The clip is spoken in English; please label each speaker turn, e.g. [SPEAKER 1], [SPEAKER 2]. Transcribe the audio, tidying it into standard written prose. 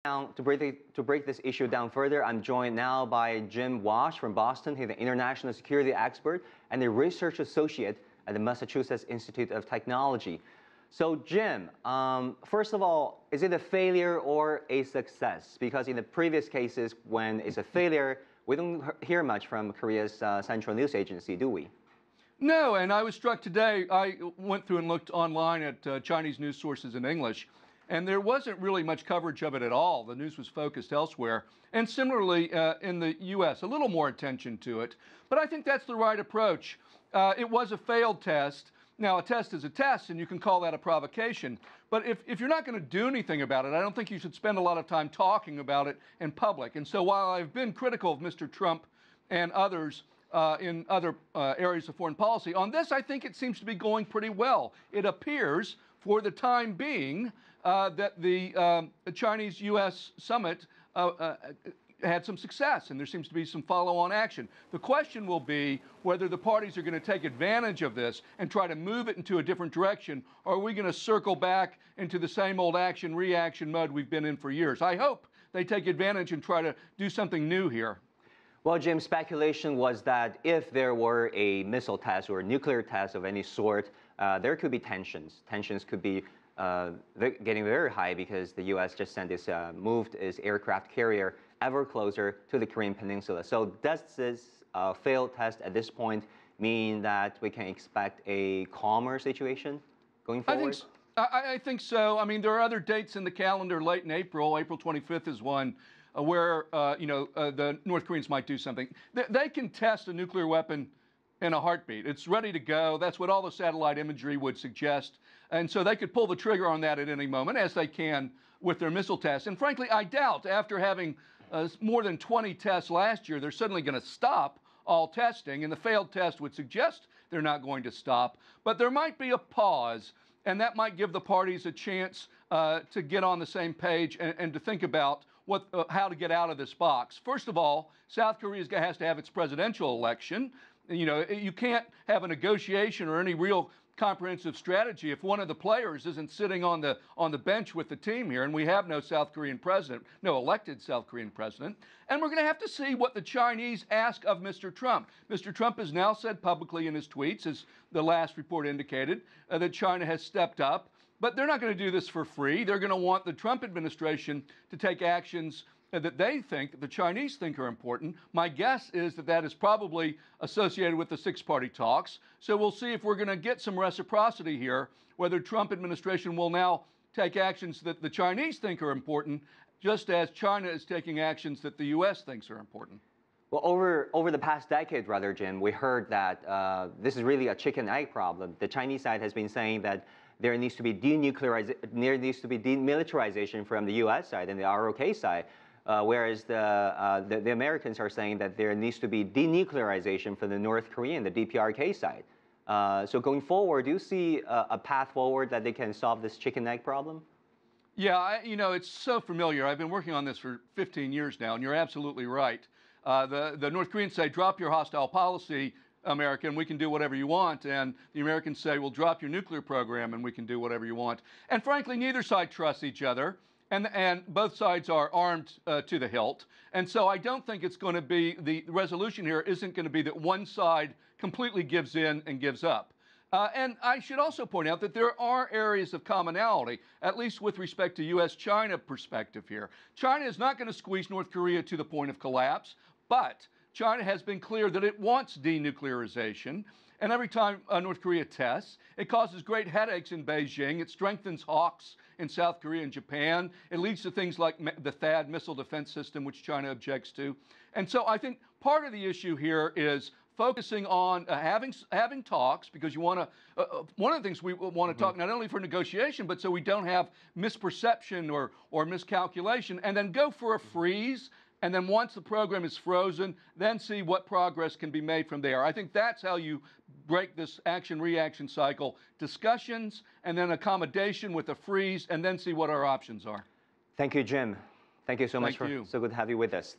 [SPEAKER 1] Now, to break this issue down further, I'm joined now by Jim Walsh from Boston. He's an international security expert and a research associate at the Massachusetts Institute of Technology. So, Jim, first of all, is it a failure or a success? Because in the previous cases, when it's a failure, we don't hear much from Korea's central news agency, do we?
[SPEAKER 2] No, and I was struck today. I went through and looked online at Chinese news sources in English, and there wasn't really much coverage of it at all. The news was focused elsewhere. And similarly, in the U.S., a little more attention to it. But I think that's the right approach. It was a failed test. Now, a test is a test, and you can call that a provocation. But if you're not going to do anything about it, I don't think you should spend a lot of time talking about it in public. And so while I've been critical of Mr. Trump and others in other areas of foreign policy, on this, I think it seems to be going pretty well. It appears, for the time being, that the Chinese-U.S. summit had some success, and there seems to be some follow-on action. The question will be whether the parties are going to take advantage of this and try to move it into a different direction, or are we going to circle back into the same old action-reaction mode we've been in for years? I hope they take advantage and try to do something new here.
[SPEAKER 1] Well, Jim, speculation was that if there were a missile test or a nuclear test of any sort, there could be tensions. Tensions could be getting very high because the U.S. just moved its aircraft carrier ever closer to the Korean Peninsula. So does this failed test at this point mean that we can expect a calmer situation going forward?
[SPEAKER 2] I think so. I mean, there are other dates in the calendar late in April. April 25th is one where, the North Koreans might do something. They can test a nuclear weapon in a heartbeat. It's ready to go. That's what all the satellite imagery would suggest. And so they could pull the trigger on that at any moment, as they can with their missile tests. And frankly, I doubt, after having more than 20 tests last year, they're suddenly going to stop all testing. And the failed test would suggest they're not going to stop. But there might be a pause, and that might give the parties a chance to get on the same page and to think about how to get out of this box. First of all, South Korea has to have its presidential election. You know, you can't have a negotiation or any real comprehensive strategy if one of the players isn't sitting on the bench with the team here, and we have no South Korean president, no elected South Korean president. And we're going to have to see what the Chinese ask of Mr. Trump. Mr. Trump has now said publicly in his tweets, as the last report indicated, that China has stepped up. But they're not going to do this for free. They're going to want the Trump administration to take actions that they think, that the Chinese think are important. My guess is that that is probably associated with the six-party talks. So we'll see if we're going to get some reciprocity here, whether Trump administration will now take actions that the Chinese think are important, just as China is taking actions that the U.S. thinks are important.
[SPEAKER 1] Well, over the past decade, rather, Jim, we heard that this is really a chicken-egg problem. The Chinese side has been saying that there needs to be demilitarization from the U.S. side and the ROK side, whereas the Americans are saying that there needs to be denuclearization from the North Korean, the DPRK side. So going forward, do you see a path forward that they can solve this chicken-egg problem?
[SPEAKER 2] Yeah, it's so familiar. I've been working on this for 15 years now, and you're absolutely right. The North Koreans say, drop your hostile policy, America, and we can do whatever you want. And the Americans say, well, drop your nuclear program and we can do whatever you want. And frankly, neither side trusts each other. And both sides are armed to the hilt. And so I don't think it's going to be, the resolution here isn't going to be that one side completely gives in and gives up. And I should also point out that there are areas of commonality, at least with respect to U.S.-China perspective here. China is not going to squeeze North Korea to the point of collapse, but China has been clear that it wants denuclearization. And every time North Korea tests, it causes great headaches in Beijing. It strengthens hawks in South Korea and Japan. It leads to things like the THAAD missile defense system, which China objects to. And so I think part of the issue here is focusing on having talks, because you want to, one of the things we want to talk not only for negotiation, but so we don't have misperception or miscalculation, and then go for a freeze. And then once the program is frozen, then see what progress can be made from there. I think that's how you break this action-reaction cycle. Discussions, and then accommodation with a freeze, and then see what our options are.
[SPEAKER 1] Thank you, Jim. Thank you so much.
[SPEAKER 2] Thank you.
[SPEAKER 1] So good to have you with us.